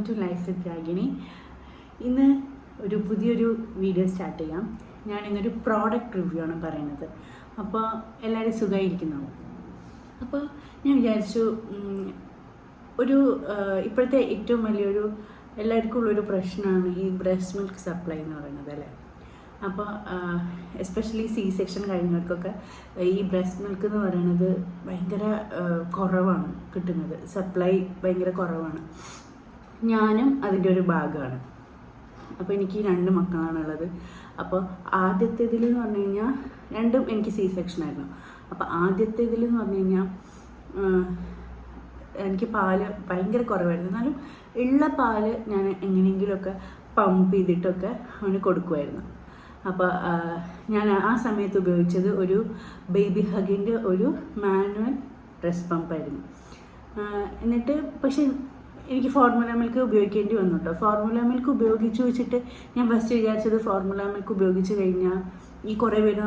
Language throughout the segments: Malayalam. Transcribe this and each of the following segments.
To life with Ragini. ഇന്ന് ഒരു പുതിയൊരു വീഡിയോ സ്റ്റാർട്ട് ചെയ്യാം. ഞാൻ ഇന്നൊരു പ്രോഡക്റ്റ് റിവ്യൂ ആണ് പറയുന്നത്. അപ്പോൾ എല്ലാവരും സുഖമായിരിക്കുന്നു. അപ്പോൾ ഞാൻ വിചാരിച്ചു ഇപ്പോഴത്തെ ഏറ്റവും വലിയൊരു എല്ലാവർക്കും ഉള്ളൊരു പ്രശ്നമാണ് ഈ ബ്രസ്റ്റ് മിൽക്ക് സപ്ലൈ എന്ന് പറയുന്നത് അല്ലേ. അപ്പോൾ എസ്പെഷ്യലി സെക്ഷൻ കഴിഞ്ഞവർക്കൊക്കെ ഈ ബ്രസ്റ്റ് മിൽക്ക് എന്ന് പറയുന്നത് ഭയങ്കര കുറവാണ് കിട്ടുന്നത്, സപ്ലൈ ഭയങ്കര കുറവാണ്. ഞാനും അതിൻ്റെ ഒരു ഭാഗമാണ്. അപ്പോൾ എനിക്ക് 2 മക്കളാണുള്ളത്. അപ്പോൾ ആദ്യത്തേതിൽ എന്ന് പറഞ്ഞു കഴിഞ്ഞാൽ രണ്ടും എനിക്ക് സെക്ഷൻ ആയിരുന്നു. അപ്പോൾ ആദ്യത്തേതിൽ എന്ന് പറഞ്ഞു കഴിഞ്ഞാൽ എനിക്ക് പാല് ഭയങ്കര കുറവായിരുന്നു. എന്നാലും ഉള്ള പാല് ഞാൻ എങ്ങനെയെങ്കിലുമൊക്കെ പമ്പ് ചെയ്തിട്ടൊക്കെ അവന് കൊടുക്കുമായിരുന്നു. അപ്പോൾ ഞാൻ ആ സമയത്ത് ഉപയോഗിച്ചത് ഒരു ബേബി ഹഗിൻ്റെ ഒരു മാനുവൽ ബ്രസ്റ്റ് പമ്പായിരുന്നു. എന്നിട്ട് പക്ഷേ എനിക്ക് ഫോർമുല മിൽക്ക് ഉപയോഗിക്കേണ്ടി വന്നു കേട്ടോ. ഫോർമുല മിൽക്ക് ഉപയോഗിച്ച് വെച്ചിട്ട് ഞാൻ ഫസ്റ്റ് വിചാരിച്ചത് ഫോർമുല മിൽക്ക് ഉപയോഗിച്ച് കഴിഞ്ഞാൽ ഈ കുറേ പേര്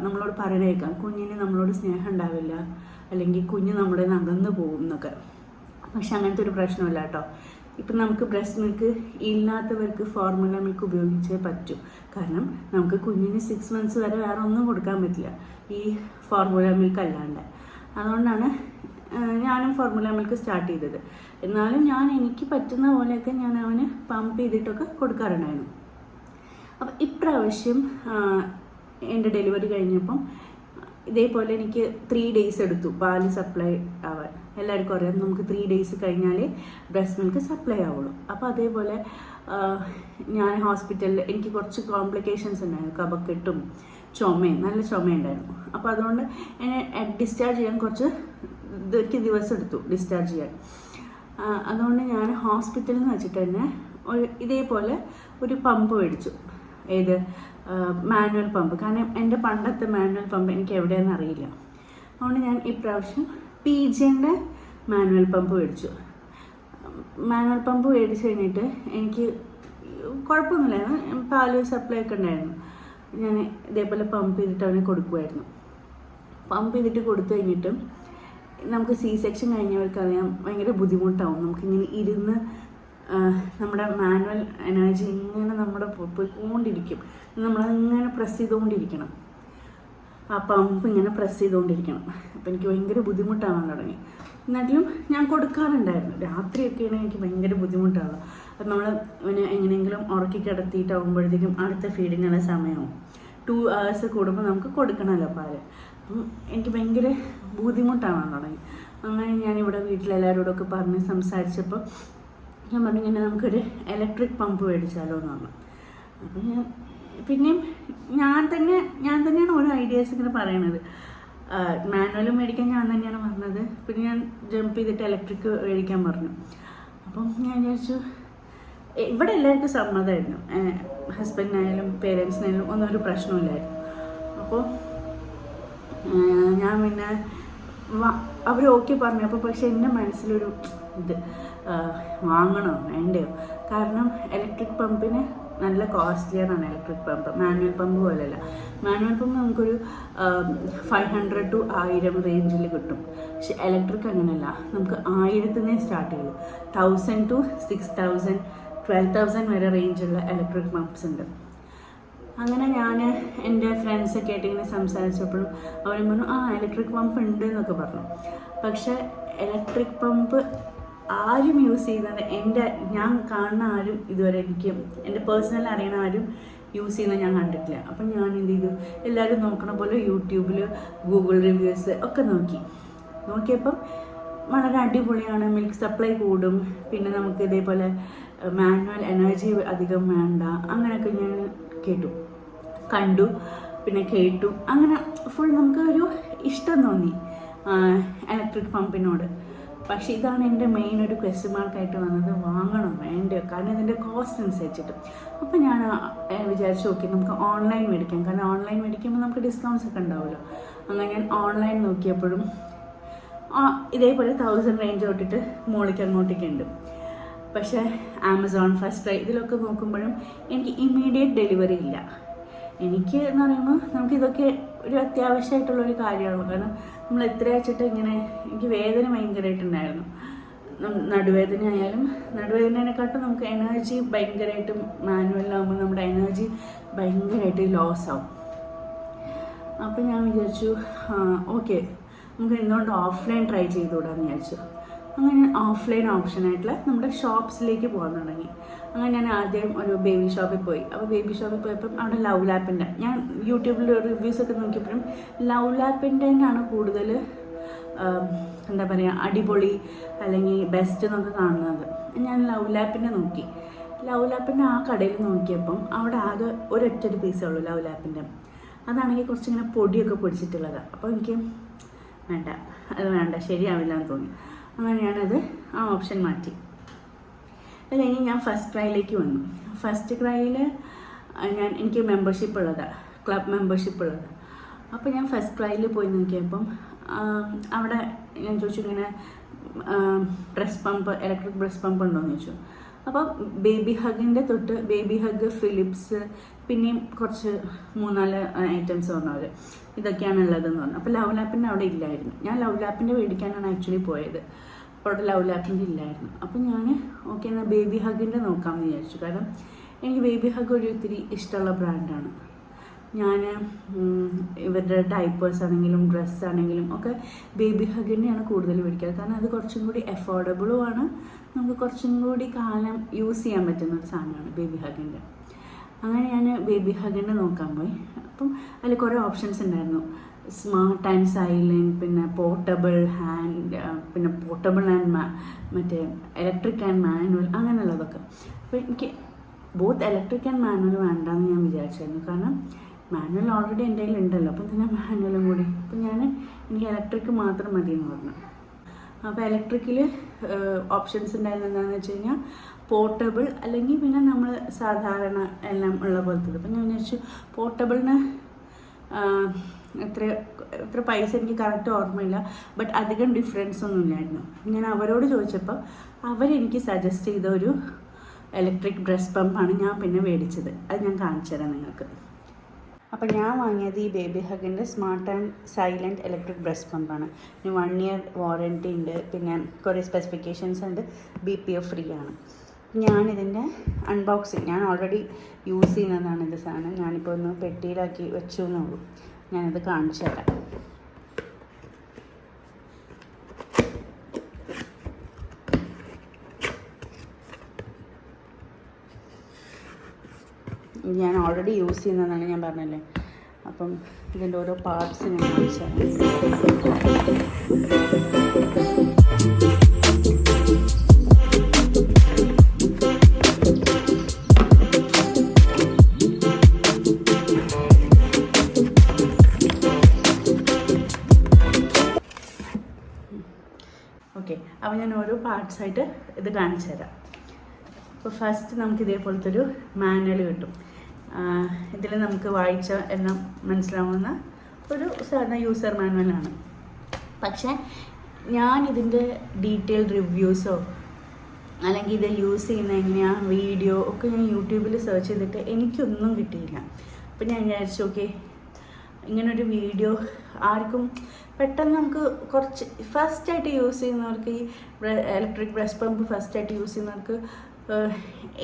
നമ്മളോട് പറയണേക്കാം കുഞ്ഞിന് നമ്മളോട് സ്നേഹം ഉണ്ടാവില്ല, അല്ലെങ്കിൽ കുഞ്ഞ് നമ്മുടെ അകന്നു പോകും എന്നൊക്കെ. പക്ഷെ അങ്ങനത്തെ ഒരു പ്രശ്നമില്ല കേട്ടോ. ഇപ്പം നമുക്ക് ബ്രസ്റ്റ് മിൽക്ക് ഇല്ലാത്തവർക്ക് ഫോർമുല മിൽക്ക് ഉപയോഗിച്ചേ പറ്റൂ. കാരണം നമുക്ക് കുഞ്ഞിന് 6 months വരെ വേറെ ഒന്നും കൊടുക്കാൻ പറ്റില്ല ഈ ഫോർമുല മിൽക്ക് അല്ലാണ്ട്. അതുകൊണ്ടാണ് ഞാനും ഫോർമുല മിൽക്ക് സ്റ്റാർട്ട് ചെയ്തത്. എന്നാലും എനിക്ക് പറ്റുന്ന പോലെയൊക്കെ ഞാൻ അവന് പമ്പ് ചെയ്തിട്ടൊക്കെ കൊടുക്കാറുണ്ടായിരുന്നു. അപ്പം ഇപ്രാവശ്യം എൻ്റെ ഡെലിവറി കഴിഞ്ഞപ്പം ഇതേപോലെ എനിക്ക് 3 days എടുത്തു പാല് സപ്ലൈ ആവാൻ. എല്ലാവർക്കും അറിയാം നമുക്ക് 3 days കഴിഞ്ഞാലേ ബ്രസ്റ്റ് മിൽക്ക് സപ്ലൈ ആവുള്ളൂ. അപ്പോൾ അതേപോലെ ഞാൻ ഹോസ്പിറ്റലിൽ എനിക്ക് കുറച്ച് കോംപ്ലിക്കേഷൻസ് ഉണ്ടായിരുന്നു, കഫക്കെട്ടും ചുമയും, നല്ല ചുമയുണ്ടായിരുന്നു. അപ്പോൾ അതുകൊണ്ട് എന്നെ ഡിസ്ചാർജ് ചെയ്യാൻ കുറച്ച് ദിവസം എടുത്തു ഡിസ്ചാർജ് ചെയ്യാൻ. അതുകൊണ്ട് ഞാൻ ഹോസ്പിറ്റലിൽ നിന്ന് വെച്ചിട്ട് തന്നെ ഇതേപോലെ ഒരു പമ്പ് മേടിച്ചു. ഏത് മാനുവൽ പമ്പ്. കാരണം എൻ്റെ പണ്ടത്തെ മാനുവൽ പമ്പ് എനിക്ക് എവിടെയെന്ന് അറിയില്ല. അതുകൊണ്ട് ഞാൻ ഇപ്രാവശ്യം പീജിൻ്റെ മാനുവൽ പമ്പ് മേടിച്ചു. മാനുവൽ പമ്പ് മേടിച്ച് കഴിഞ്ഞിട്ട് എനിക്ക് കുഴപ്പമൊന്നുമില്ലായിരുന്നു, പാല് സപ്ലൈ ഒക്കെ ഉണ്ടായിരുന്നു. ഞാൻ ഇതേപോലെ പമ്പ് ചെയ്തിട്ട് അവനെ കൊടുക്കുമായിരുന്നു. പമ്പ് ചെയ്തിട്ട് കൊടുത്തു കഴിഞ്ഞിട്ടും നമുക്ക് സെക്ഷൻ കഴിഞ്ഞവർക്ക് അറിയാം ഭയങ്കര ബുദ്ധിമുട്ടാവും. നമുക്കിങ്ങനെ ഇരുന്ന് നമ്മുടെ മാനുവൽ എനർജി ഇങ്ങനെ നമ്മുടെ പോയിക്കൊണ്ടിരിക്കും. നമ്മളങ്ങനെ പ്രസ് ചെയ്തുകൊണ്ടിരിക്കണം, ആ പമ്പ് ഇങ്ങനെ പ്രസ് ചെയ്തുകൊണ്ടിരിക്കണം. അപ്പോൾ എനിക്ക് ഭയങ്കര ബുദ്ധിമുട്ടാവാൻ തുടങ്ങി. എന്നാലും ഞാൻ കൊടുക്കാറുണ്ടായിരുന്നു. രാത്രിയൊക്കെയാണ് എനിക്ക് ഭയങ്കര ബുദ്ധിമുട്ടാവുക. അപ്പം നമ്മൾ ഇവനെ എങ്ങനെയെങ്കിലും ഉറക്കി കിടത്തിയിട്ടാകുമ്പോഴത്തേക്കും അടുത്ത ഫീഡിനുള്ള സമയമാവും. 2 hours കൂടുമ്പോൾ നമുക്ക് കൊടുക്കണമല്ലോ പാല്. അപ്പം എനിക്ക് ഭയങ്കര ബുദ്ധിമുട്ടാവാൻ തുടങ്ങി. അങ്ങനെ ഞാനിവിടെ വീട്ടിലെല്ലാവരോടൊക്കെ പറഞ്ഞ് സംസാരിച്ചപ്പോൾ ഞാൻ പറഞ്ഞു ഇങ്ങനെ നമുക്കൊരു ഇലക്ട്രിക് പമ്പ് മേടിച്ചാലോ എന്ന് പറഞ്ഞു. അപ്പം പിന്നെയും ഞാൻ തന്നെയാണ് ഓരോ ഐഡിയാസ് ഇങ്ങനെ പറയണത്. മാനുവലും മേടിക്കാൻ ഞാൻ തന്നെയാണ് പറഞ്ഞത്. പിന്നെ ഞാൻ ജമ്പ് ചെയ്തിട്ട് ഇലക്ട്രിക് മേടിക്കാൻ പറഞ്ഞു. അപ്പം ഞാൻ വിചാരിച്ചു ഇവിടെ എല്ലാവർക്കും സമ്മതമായിരുന്നു, ഹസ്ബൻഡിനായാലും പേരൻസിനായാലും ഒന്നും ഒരു പ്രശ്നമില്ലായിരുന്നു. അപ്പോൾ ഞാൻ പിന്നെ അവർ ഓക്കെ പറഞ്ഞപ്പോൾ പക്ഷെ എൻ്റെ മനസ്സിലൊരു വാങ്ങണോ വേണ്ടയോ. കാരണം ഇലക്ട്രിക് പമ്പിന് നല്ല കോസ്റ്റ്ലിയാണ് ഇലക്ട്രിക് പമ്പ്. മാനുവൽ പമ്പ് പോലെയല്ല. മാനുവൽ പമ്പ് നമുക്കൊരു 500 to 1000 റേഞ്ചിൽ കിട്ടും. പക്ഷെ ഇലക്ട്രിക് അങ്ങനെയല്ല, നമുക്ക് 1000 സ്റ്റാർട്ട് ചെയ്യുള്ളൂ. 1000 to 6000 12,000 വരെ റേഞ്ചുള്ള ഇലക്ട്രിക് പമ്പ്സ് ഉണ്ട്. അങ്ങനെ ഞാൻ എൻ്റെ ഫ്രണ്ട്സൊക്കെ ആയിട്ട് ഇങ്ങനെ സംസാരിച്ചപ്പോഴും അവരും പറഞ്ഞു ഇലക്ട്രിക് പമ്പ് ഉണ്ട് എന്നൊക്കെ പറഞ്ഞു. പക്ഷേ ഇലക്ട്രിക് പമ്പ് ആരും യൂസ് ചെയ്യുന്നത് ഞാൻ കാണുന്ന ആരും ഇതുവരെ എനിക്ക് എൻ്റെ പേഴ്സണൽ അറിയണ ആരും യൂസ് ചെയ്യുന്നത് ഞാൻ കണ്ടിട്ടില്ല. അപ്പം ഞാൻ എന്ത് ചെയ്തു, എല്ലാവരും നോക്കണ പോലെ യൂട്യൂബിൽ ഗൂഗിൾ റിവ്യൂസ് ഒക്കെ നോക്കിയപ്പം വളരെ അടിപൊളിയാണ്, മിൽക്ക് സപ്ലൈ കൂടും, പിന്നെ നമുക്ക് ഇതേപോലെ മാനുവൽ എനർജി അധികം വേണ്ട, അങ്ങനെയൊക്കെ ഞാൻ കണ്ടു പിന്നെ കേട്ടു. അങ്ങനെ ഫുൾ നമുക്ക് ഒരു ഇഷ്ടം തോന്നി ഇലക്ട്രിക് പമ്പിനോട്. പക്ഷേ ഇതാണ് എൻ്റെ മെയിൻ ഒരു ക്വസ്റ്റ്യൻ മാർക്കായിട്ട് വന്നത്, വാങ്ങണോ വേണ്ടയോ. കാരണം ഇതിൻ്റെ കോസ്റ്റ് അനുസരിച്ചിട്ട്. അപ്പോൾ ഞാൻ വിചാരിച്ചു ഓക്കെ നമുക്ക് ഓൺലൈൻ മേടിക്കാം. കാരണം ഓൺലൈൻ മേടിക്കുമ്പോൾ നമുക്ക് ഡിസ്കൗണ്ട്സ് ഒക്കെ ഉണ്ടാവുമല്ലോ. അങ്ങനെ ഞാൻ ഓൺലൈൻ നോക്കിയപ്പോഴും ഇതേപോലെ 1000 റേഞ്ച് തൊട്ടിട്ട് മുകളിലേക്ക് അങ്ങോട്ടേക്ക് ഉണ്ട്. പക്ഷേ ആമസോൺ, ഫസ്റ്റ് ക്രൈ ഇതിലൊക്കെ നോക്കുമ്പോഴും എനിക്ക് ഇമ്മീഡിയറ്റ് ഡെലിവറി ഇല്ല. എനിക്ക് എന്ന് പറയുമ്പോൾ നമുക്കിതൊക്കെ ഒരു അത്യാവശ്യമായിട്ടുള്ളൊരു കാര്യമാണ്. കാരണം നമ്മൾ എത്ര വെച്ചിട്ട് ഇങ്ങനെ എനിക്ക് വേദന ഭയങ്കരമായിട്ടുണ്ടായിരുന്നു. നടുവേദന ആയാലും നടുവേദനയെക്കാട്ടും നമുക്ക് എനർജി ഭയങ്കരമായിട്ടും മാനുവലാകുമ്പോൾ നമ്മുടെ എനർജി ഭയങ്കരമായിട്ട് ലോസ് ആവും. അപ്പോൾ ഞാൻ വിചാരിച്ചു ഓക്കെ നമുക്ക് എന്തുകൊണ്ട് ഓഫ്ലൈൻ ട്രൈ ചെയ്തുകൂടാന്ന് വിചാരിച്ചു. അങ്ങനെ ഓഫ്ലൈൻ ഓപ്ഷനായിട്ടുള്ള നമ്മുടെ ഷോപ്സിലേക്ക് പോകാൻ തുടങ്ങി. അങ്ങനെ ഞാൻ ആദ്യം ഒരു ബേബി ഷോപ്പിൽ പോയി. അപ്പോൾ ബേബി ഷോപ്പിൽ പോയപ്പം അവിടെ ലവ് ലാപ്പിൻ്റെ, ഞാൻ യൂട്യൂബിൽ റിവ്യൂസൊക്കെ നോക്കിയപ്പോഴും ലവ് ലാപ്പിൻ്റെ തന്നെയാണ് കൂടുതൽ എന്താ പറയുക അടിപൊളി അല്ലെങ്കിൽ ബെസ്റ്റ് എന്നൊക്കെ കാണുന്നത്. ഞാൻ ലവ് ലാപ്പിൻ്റെ നോക്കി. ലവ് ലാപ്പിൻ്റെ ആ കടയിൽ നോക്കിയപ്പം അവിടെ ആകെ ഒരൊറ്റൊരു പീസേ ഉള്ളൂ ലവ് ലാപ്പിൻ്റെ. അതാണെങ്കിൽ കുറച്ചിങ്ങനെ പൊടിയൊക്കെ പൊടിച്ചിട്ടുള്ളതാണ്. അപ്പോൾ എനിക്ക് വേണ്ട ശരിയാവില്ല എന്ന് തോന്നി. അങ്ങനെ ഞാനത് ആ ഓപ്ഷൻ മാറ്റി. അത് കഴിഞ്ഞ് ഞാൻ ഫസ്റ്റ് ക്രൈയിലേക്ക് വന്നു. ഫസ്റ്റ് ക്രൈയിൽ എനിക്ക് മെമ്പർഷിപ്പ് ഉള്ളതാണ്, ക്ലബ് മെമ്പർഷിപ്പ് ഉള്ളത്. അപ്പോൾ ഞാൻ ഫസ്റ്റ് ക്രൈയിൽ പോയി നോക്കിയപ്പം അവിടെ ഞാൻ ചോദിച്ചു ഇങ്ങനെ breast pump, electric breast pump ഉണ്ടോയെന്ന് ചോദിച്ചു. അപ്പോൾ ബേബി ഹഗിൻ്റെ തൊട്ട് ബേബി ഹഗ്, ഫിലിപ്സ്, പിന്നെയും കുറച്ച് 3-4 ഐറ്റംസ് പറഞ്ഞവർ ഇതൊക്കെയാണ് ഉള്ളതെന്ന് പറഞ്ഞു. അപ്പോൾ ലവ് ലാപ്പിൻ്റെ അവിടെ ഇല്ലായിരുന്നു. ഞാൻ ലവ് ലാപ്പിൻ്റെ മേടിക്കാനാണ് ആക്ച്വലി പോയത്. അപ്പോൾ അവിടെ ലവ് ലാപ്പിൻ്റെ ഇല്ലായിരുന്നു. അപ്പോൾ ഞാൻ ഓക്കെ എന്നാൽ ബേബി ഹഗിൻ്റെ നോക്കാമെന്ന് വിചാരിച്ചു. കാരണം എനിക്ക് ബേബി ഹഗ് ഒരു ഇത്തിരി ഇഷ്ടമുള്ള ബ്രാൻഡാണ്. ഞാൻ ഇവരുടെ ഡൈപ്പേഴ്സ് ആണെങ്കിലും ഡ്രസ്സ് ആണെങ്കിലും ഒക്കെ ബേബി ഹഗിൻ്റെയാണ് കൂടുതൽ മേടിക്കുക. കാരണം അത് കുറച്ചും കൂടി അഫോർഡബിളുമാണ്, നമുക്ക് കുറച്ചും കൂടി കാലം യൂസ് ചെയ്യാൻ പറ്റുന്ന ഒരു സാധനമാണ് ബേബി ഹഗിൻ്റെ. അങ്ങനെ ഞാൻ ബേബി ഹഗിൻ്റെ നോക്കാൻ പോയി. അപ്പം അതിൽ കുറേ ഓപ്ഷൻസ് ഉണ്ടായിരുന്നു. സ്മാർട്ട് ആൻഡ് സൈലൻറ്റ്, പിന്നെ പോർട്ടബിൾ ഹാൻഡ്, പിന്നെ പോർട്ടബിൾ ആൻഡ് മറ്റേ ഇലക്ട്രിക് ആൻഡ് മാനുവൽ, അങ്ങനെയുള്ളതൊക്കെ. അപ്പോൾ എനിക്ക് ബോത്ത് ഇലക്ട്രിക് ആൻഡ് മാനുവൽ വേണ്ടാന്ന് ഞാൻ വിചാരിച്ചായിരുന്നു. കാരണം മാനുവൽ ഓൾറെഡി എൻ്റെ കയ്യിൽ ഉണ്ടല്ലോ, അപ്പം തന്നെ മാനുവലും കൂടി. അപ്പം എനിക്ക് ഇലക്ട്രിക് മാത്രം മതി എന്ന് പറഞ്ഞു. അപ്പോൾ ഇലക്ട്രിക്കിൽ ഓപ്ഷൻസ് ഉണ്ടായിരുന്നത് എന്താണെന്ന് വെച്ച് കഴിഞ്ഞാൽ പോർട്ടബിൾ, അല്ലെങ്കിൽ പിന്നെ നമ്മൾ സാധാരണ എല്ലാം ഉള്ള പോലത്തത്. അപ്പം ഞാൻ വിചാരിച്ചു പോർട്ടബിളിന് എത്ര പൈസ എനിക്ക് കറക്റ്റ് ഓർമ്മയില്ല, ബട്ട് അധികം ഡിഫറൻസ് ഒന്നും ഇല്ലായിരുന്നു. ഞാൻ അവരോട് ചോദിച്ചപ്പോൾ അവരെനിക്ക് സജസ്റ്റ് ചെയ്ത ഒരു ഇലക്ട്രിക് ബ്രസ്റ്റ് പമ്പാണ് ഞാൻ പിന്നെ മേടിച്ചത്. അത് ഞാൻ കാണിച്ചു തരാം നിങ്ങൾക്ക്. അപ്പോൾ ഞാൻ വാങ്ങിയത് ഈ ബേബി ഹഗിൻ്റെ smart and silent electric breast പമ്പാണ്. 1 year വാറൻറ്റി ഉണ്ട്, പിന്നെ കുറേ സ്പെസിഫിക്കേഷൻസ് ഉണ്ട്, BPF ഫ്രീ ആണ്. ഞാനിതിൻ്റെ അൺബോക്സിങ് ഞാൻ ഓൾറെഡി യൂസ് ചെയ്യുന്നതാണ് ഇത് സാധനം. ഞാനിപ്പോൾ ഒന്ന് പെട്ടിയിലാക്കി വെച്ചു എന്നുള്ളൂ. ഞാനിത് കാണിച്ചു തരാം. ഞാൻ ഓൾറെഡി യൂസ് ചെയ്യുന്നതാണ്, ഞാൻ പറഞ്ഞല്ലേ. അപ്പം ഇതിൻ്റെ ഓരോ പാർട്സ് ഞാൻ കാണിച്ചു തരാം. ഓക്കെ, അപ്പോൾ ഞാൻ ഓരോ പാർട്സായിട്ട് ഇത് കാണിച്ചു തരാം. അപ്പോൾ ഫസ്റ്റ് നമുക്ക് ഇതേപോലത്തെ ഒരു മാനുവൽ കിട്ടും. ഇതിൽ നമുക്ക് വായിച്ച എല്ലാം മനസ്സിലാവുന്ന ഒരു സാധാരണ യൂസർ മാനുവലാണ്. പക്ഷേ ഞാനിതിൻ്റെ ഡീറ്റെയിൽഡ് റിവ്യൂസോ അല്ലെങ്കിൽ ഇത് യൂസ് ചെയ്യുന്ന എങ്ങനെയാണ് വീഡിയോ ഒക്കെ ഞാൻ യൂട്യൂബിൽ സെർച്ച് ചെയ്തിട്ട് എനിക്കൊന്നും കിട്ടിയില്ല. അപ്പോൾ ഞാൻ വിചാരിച്ചു ഓക്കെ ഇങ്ങനൊരു വീഡിയോ ആർക്കും പെട്ടെന്ന് നമുക്ക് കുറച്ച് ഫസ്റ്റായിട്ട് യൂസ് ചെയ്യുന്നവർക്ക്, ഈ ഇലക്ട്രിക് ബ്രസ്റ്റ് പമ്പ് ഫസ്റ്റായിട്ട് യൂസ് ചെയ്യുന്നവർക്ക്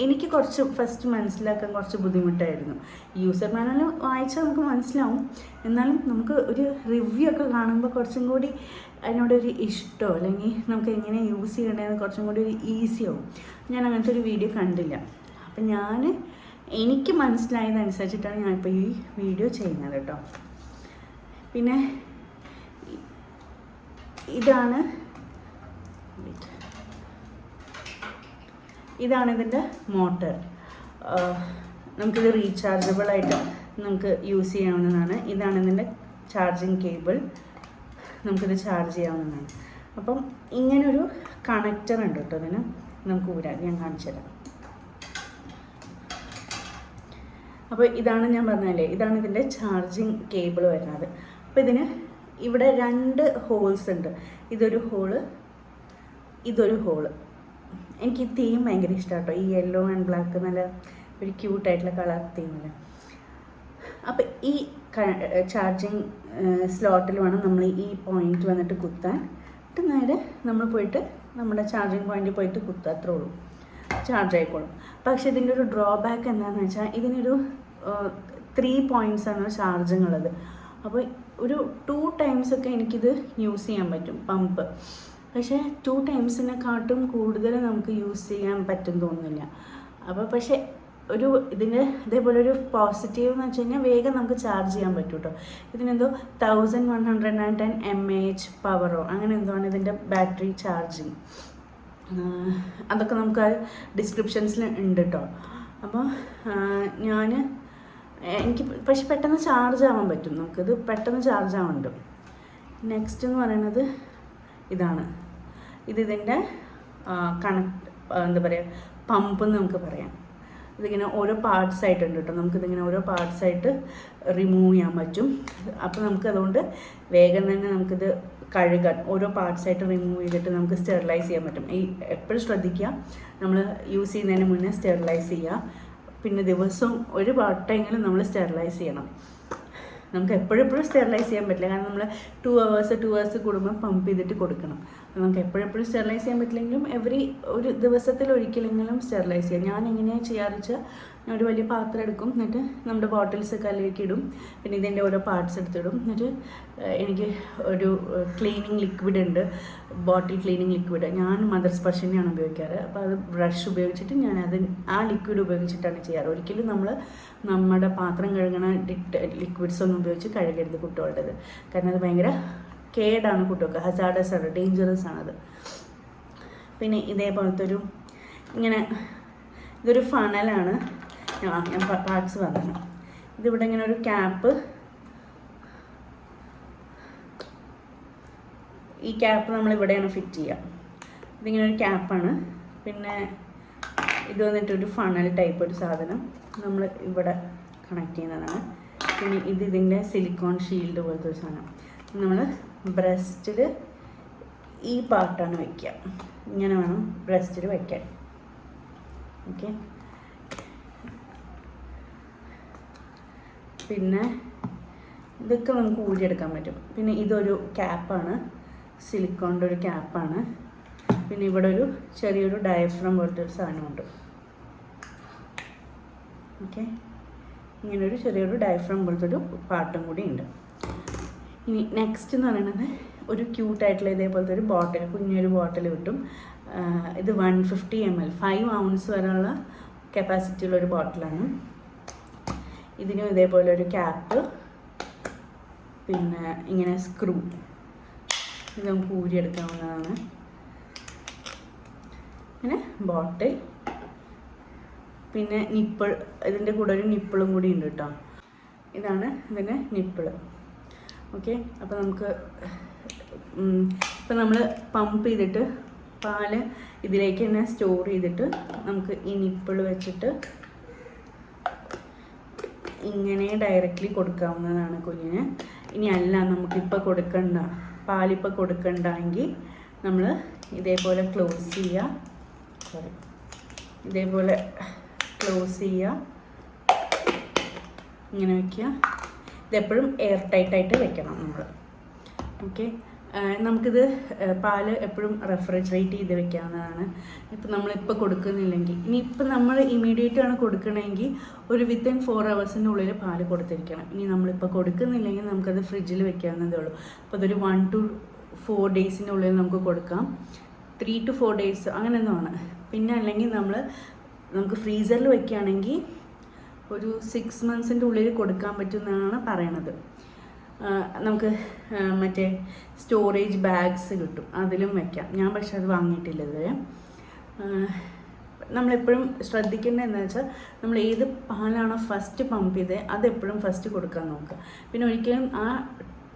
എനിക്ക് കുറച്ച് ഫസ്റ്റ് മനസ്സിലാക്കാൻ കുറച്ച് ബുദ്ധിമുട്ടായിരുന്നു. യൂസർ മാനുവൽ വായിച്ചാൽ നമുക്ക് മനസ്സിലാവും, എന്നാലും നമുക്ക് ഒരു റിവ്യൂ ഒക്കെ കാണുമ്പോൾ കുറച്ചും കൂടി അതിനോടൊരു ഇഷ്ടമോ അല്ലെങ്കിൽ നമുക്ക് എങ്ങനെ യൂസ് ചെയ്യേണ്ടതെന്ന് കുറച്ചും കൂടി ഒരു ഈസി ആവും. ഞാൻ അങ്ങനത്തെ ഒരു വീഡിയോ കണ്ടില്ല. അപ്പം എനിക്ക് മനസ്സിലായതനുസരിച്ചിട്ടാണ് ഞാനിപ്പോൾ ഈ വീഡിയോ ചെയ്യുന്നത് കേട്ടോ. പിന്നെ ഇതാണ് ഇതിൻ്റെ മോട്ടർ. നമുക്കിത് റീചാർജബിളായിട്ട് നമുക്ക് യൂസ് ചെയ്യാവുന്നതാണ്. ഇതാണ് ഇതിൻ്റെ ചാർജിങ് കേബിൾ, നമുക്കിത് ചാർജ് ചെയ്യാവുന്നതാണ്. അപ്പം ഇങ്ങനൊരു കണക്റ്റർ ഉണ്ട് കേട്ടോ ഇതിന്, നമുക്ക് ഊരാം. ഞാൻ കാണിച്ചു തരാം. അപ്പോൾ ഇതാണ് ഞാൻ പറഞ്ഞല്ലേ, ഇതാണ് ഇതിൻ്റെ ചാർജിങ് കേബിൾ വരുന്നത്. അപ്പോൾ ഇതിന് ഇവിടെ 2 ഹോൾസ് ഉണ്ട്. ഇതൊരു ഹോള്, ഇതൊരു ഹോള്. എനിക്ക് ഈ തീം ഭയങ്കര ഇഷ്ടമാണ് കേട്ടോ, ഈ യെല്ലോ ആൻഡ് ബ്ലാക്ക്, നല്ല ഒരു ക്യൂട്ടായിട്ടുള്ള കളർ തീമിൽ. അപ്പോൾ ഈ ചാർജിങ് സ്ലോട്ടിൽ വേണം നമ്മൾ ഈ പോയിന്റ് വന്നിട്ട് കുത്താൻ. എന്നിട്ട് നേരെ നമ്മൾ പോയിട്ട് നമ്മുടെ ചാർജിങ് പോയിന്റിൽ പോയിട്ട് കുത്തുക, അത്രേ ഉള്ളൂ, ചാർജ് ആയിക്കോളും. പക്ഷേ ഇതിൻ്റെ ഒരു ഡ്രോബാക്ക് എന്താണെന്ന് വെച്ചാൽ ഇതിനൊരു 3 പോയിൻറ്റ്സാണ് ചാർജിങ് ഉള്ളത്. അപ്പോൾ ഒരു 2 ടൈംസൊക്കെ എനിക്കിത് യൂസ് ചെയ്യാൻ പറ്റും പമ്പ്. പക്ഷേ 2 ടൈംസിനെക്കാട്ടും കൂടുതൽ നമുക്ക് യൂസ് ചെയ്യാൻ പറ്റും തോന്നുന്നില്ല. അപ്പോൾ പക്ഷേ ഒരു ഇതിൻ്റെ ഇതേപോലെ ഒരു പോസിറ്റീവ് എന്ന് വെച്ച് കഴിഞ്ഞാൽ വേഗം നമുക്ക് ചാർജ് ചെയ്യാൻ പറ്റും കേട്ടോ. ഇതിനെന്തോ 1110 mAh പവറോ അങ്ങനെ എന്തോ ആണ് ഇതിൻ്റെ ബാറ്ററി ചാർജിങ്. അതൊക്കെ നമുക്ക് ഡിസ്ക്രിപ്ഷൻസിൽ ഉണ്ട് കേട്ടോ. അപ്പോൾ എനിക്ക് പക്ഷെ പെട്ടെന്ന് ചാർജ് ആവാൻ പറ്റും, നമുക്കിത് പെട്ടെന്ന് ചാർജ് ആവുന്നുണ്ട്. നെക്സ്റ്റ് എന്ന് പറയുന്നത് ഇതാണ്, ഇതിൻ്റെ എന്താ പറയുക, പമ്പ് എന്ന് നമുക്ക് പറയാം. ഇതിങ്ങനെ ഓരോ പാർട്സ് ആയിട്ടുണ്ട് കേട്ടോ, നമുക്കിതിങ്ങനെ ഓരോ പാർട്സായിട്ട് റിമൂവ് ചെയ്യാൻ പറ്റും. അപ്പോൾ നമുക്കതുകൊണ്ട് വേഗം തന്നെ നമുക്കിത് കഴുകാൻ ഓരോ പാർട്സായിട്ട് റിമൂവ് ചെയ്തിട്ട് നമുക്ക് സ്റ്റെറിലൈസ് ചെയ്യാൻ പറ്റും. എപ്പോഴും ശ്രദ്ധിക്കുക, നമ്മൾ യൂസ് ചെയ്യുന്നതിന് മുന്നേ സ്റ്റെറിലൈസ് ചെയ്യുക. പിന്നെ ദിവസവും ഒരു വട്ടമെങ്കിലും നമ്മൾ സ്റ്റെറിലൈസ് ചെയ്യണം. നമുക്ക് എപ്പോഴെപ്പോഴും സ്റ്റെറിലൈസ് ചെയ്യാൻ പറ്റില്ല, കാരണം നമ്മൾ 2 hours കൂടുമ്പോൾ പമ്പ് ചെയ്തിട്ട് കൊടുക്കണം. നമുക്ക് എപ്പോഴെപ്പോഴും സ്റ്റെറിലൈസ് ചെയ്യാൻ പറ്റില്ലെങ്കിലും ഒരു ദിവസത്തിൽ ഒരിക്കലെങ്കിലും സ്റ്റെറിലൈസ് ചെയ്യാം. ഞാൻ എങ്ങനെയാണ് ചെയ്യാറ് വെച്ചാൽ, ഞാൻ ഒരു വലിയ പാത്രം എടുക്കും, എന്നിട്ട് നമ്മുടെ ബോട്ടിൽസൊക്കെ അതിലേക്ക് ഇടും, പിന്നെ ഇതിൻ്റെ ഓരോ പാർട്സ് എടുത്തിടും. എന്നിട്ട് എനിക്ക് ഒരു ക്ലീനിങ് ലിക്വിഡ് ഉണ്ട്, ബോട്ടിൽ ക്ലീനിങ് ലിക്വിഡ്. ഞാൻ മദർ സ്പർശിനെയാണ് ഉപയോഗിക്കാറ്. അപ്പോൾ അത് ബ്രഷ് ഉപയോഗിച്ചിട്ട് ആ ലിക്വിഡ് ഉപയോഗിച്ചിട്ടാണ് ചെയ്യാറ്. ഒരിക്കലും നമ്മുടെ പാത്രം കഴുകണ ലിക്വിഡ്സ് ഒന്നും ഉപയോഗിച്ച് കഴുകരുത് കുട്ടികളുടേത്, കാരണം അത് ഭയങ്കര കേടാണ് കുട്ടികൾക്ക്, ഹസാർഡസ് ആണ്, ഡേഞ്ചറസ് ആണത്. പിന്നെ ഇതേപോലത്തെ ഇതൊരു ഫണലാണ്. ഞാൻ പാർട്സ് പറഞ്ഞു. ഇതിവിടെ ഇങ്ങനെ ഒരു ക്യാപ്പ്, ഈ ക്യാപ്പ് നമ്മളിവിടെയാണ് ഫിറ്റ് ചെയ്യുക. ഇതിങ്ങനെ ഒരു ക്യാപ്പാണ്. പിന്നെ ഇത് വന്നിട്ടൊരു ഫണൽ ടൈപ്പ് ഒരു സാധനം നമ്മൾ ഇവിടെ കണക്ട് ചെയ്യുന്നതാണ്. പിന്നെ ഇതിൻ്റെ സിലിക്കോൺ ഷീൽഡ് പോലത്തെ ഒരു സാധനം നമ്മൾ ബ്രസ്റ്റിൽ ഈ പാർട്ടാണ് വയ്ക്കുക. ഇങ്ങനെ വേണം ബ്രസ്റ്റിൽ വയ്ക്കാൻ. ഓക്കെ, പിന്നെ ഇതൊക്കെ നമുക്ക് ഊരിയെടുക്കാൻ പറ്റും. പിന്നെ ഇതൊരു ക്യാപ്പാണ്, സിലിക്കോണിൻ്റെ ഒരു ക്യാപ്പാണ്. പിന്നെ ഇവിടെ ഒരു ചെറിയൊരു ഡയഫ്രം പോലത്തെ ഒരു സാധനമുണ്ട്. ഓക്കെ, ഇങ്ങനൊരു ചെറിയൊരു ഡയഫ്രം പോലത്തെ ഒരു പാർട്ടും കൂടി ഉണ്ട്. ഇനി നെക്സ്റ്റ് എന്ന് പറയുന്നത് ഒരു ക്യൂട്ടായിട്ടുള്ള ഇതേപോലത്തെ ഒരു ബോട്ടിൽ, കുഞ്ഞൊരു ബോട്ടിൽ കിട്ടും. ഇത് 150 ml 5 ounce വരെയുള്ള കപ്പാസിറ്റിയുള്ളൊരു ബോട്ടിലാണ്. ഇതിനും ഇതേപോലെ ഒരു ക്യാപ്പ്, പിന്നെ ഇങ്ങനെ സ്ക്രൂ, ഇത് നമുക്ക് ഊരിയെടുക്കാവുന്നതാണ്. ഇങ്ങനെ ബോട്ടിൽ, പിന്നെ നിപ്പിൾ, ഇതിൻ്റെ കൂടെ ഒരു നിപ്പിളും കൂടി ഉണ്ട് കേട്ടോ. ഇതാണ് ഇതിൻ്റെ നിപ്പിള്. ഓക്കെ, അപ്പോൾ നമുക്ക് ഇപ്പം നമ്മൾ പമ്പ് ചെയ്തിട്ട് പാല് ഇതിലേക്ക് തന്നെ സ്റ്റോർ ചെയ്തിട്ട് നമുക്ക് ഈ നിപ്പിൾ വെച്ചിട്ട് ഇങ്ങനെ ഡയറക്റ്റ്ലി കൊടുക്കാവുന്നതാണ് കുഞ്ഞിന്. ഇനി അല്ല നമുക്കിപ്പോൾ കൊടുക്കണ്ട, പാലിപ്പോൾ കൊടുക്കണ്ടെങ്കിൽ നമ്മൾ ഇതേപോലെ ക്ലോസ് ചെയ്യുക, ഇതേപോലെ ക്ലോസ് ചെയ്യുക, ഇങ്ങനെ വയ്ക്കുക. ഇതെപ്പോഴും എയർ ടൈറ്റായിട്ട് വെക്കണം നമ്മൾ. ഓക്കെ, നമുക്കിത് പാല് എപ്പോഴും റെഫ്രിജറേറ്റ് ചെയ്ത് വെക്കാവുന്നതാണ്. ഇപ്പം നമ്മളിപ്പോൾ കൊടുക്കുന്നില്ലെങ്കിൽ, ഇനിയിപ്പം നമ്മൾ ഇമ്മീഡിയറ്റ് ആണ് കൊടുക്കണമെങ്കിൽ ഒരു വിത്തിൻ 4 hours പാല് കൊടുത്തിരിക്കണം. ഇനി നമ്മളിപ്പോൾ കൊടുക്കുന്നില്ലെങ്കിൽ നമുക്കത് ഫ്രിഡ്ജിൽ വെക്കാവുന്നതേ ഉള്ളൂ. അപ്പോൾ അതൊരു 1 to 4 days നമുക്ക് കൊടുക്കാം, 3 to 4 days അങ്ങനെ ഒന്നുമാണ്. പിന്നെ അല്ലെങ്കിൽ നമുക്ക് ഫ്രീസറിൽ വെക്കുകയാണെങ്കിൽ ഒരു 6 months കൊടുക്കാൻ പറ്റുമെന്നാണ് പറയണത്. നമുക്ക് മറ്റേ സ്റ്റോറേജ് ബാഗ്സ് കിട്ടും, അതിലും വയ്ക്കാം. ഞാൻ പക്ഷെ അത് വാങ്ങിയിട്ടില്ല ഇതുവരെ. നമ്മളെപ്പോഴും ശ്രദ്ധിക്കേണ്ടത് എന്താ വെച്ചാൽ, നമ്മൾ ഏത് പാലാണോ ഫസ്റ്റ് പമ്പ് ചെയ്തത് അതെപ്പോഴും ഫസ്റ്റ് കൊടുക്കാൻ നോക്കുക. പിന്നെ ഒരിക്കലും ആ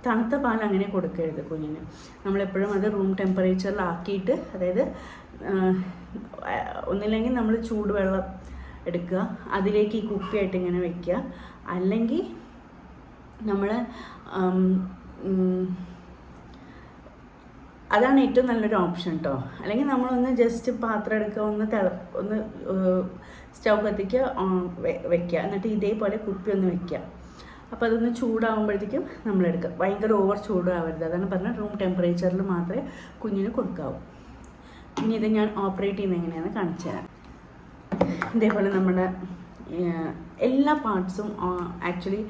തണുത്ത പാൽ അങ്ങനെ കൊടുക്കരുത് കുഞ്ഞിന്. നമ്മളെപ്പോഴും അത് റൂം ടെമ്പറേച്ചറിലാക്കിയിട്ട്, അതായത് ഒന്നില്ലെങ്കിൽ നമ്മൾ ചൂടുവെള്ളം എടുക്കുക, അതിലേക്ക് ഈ കുപ്പിയായിട്ട് ഇങ്ങനെ വയ്ക്കുക. അല്ലെങ്കിൽ നമ്മൾ അതാണ് ഏറ്റവും നല്ലൊരു ഓപ്ഷൻ കേട്ടോ. അല്ലെങ്കിൽ നമ്മളൊന്ന് ജസ്റ്റ് പാത്രം എടുക്കുക, ഒന്ന് സ്റ്റൗ കത്തിക്കുക, വെക്കുക, എന്നിട്ട് ഇതേപോലെ കുപ്പി ഒന്ന് വെക്കുക. അപ്പോൾ അതൊന്ന് ചൂടാകുമ്പോഴത്തേക്കും നമ്മളെടുക്കുക. ഭയങ്കര ഓവർ ചൂടാവരുത്, അതാണ് പറഞ്ഞാൽ റൂം ടെമ്പറേച്ചറിൽ മാത്രമേ കുഞ്ഞിന് കൊടുക്കാവൂ. ഇനി ഇത് ഞാൻ ഓപ്പറേറ്റ് ചെയ്യുന്നത് എങ്ങനെയാണെന്ന് കാണിച്ചു തരാം. ഇതേപോലെ നമ്മുടെ എല്ലാ പാർട്സും ആക്ച്വലി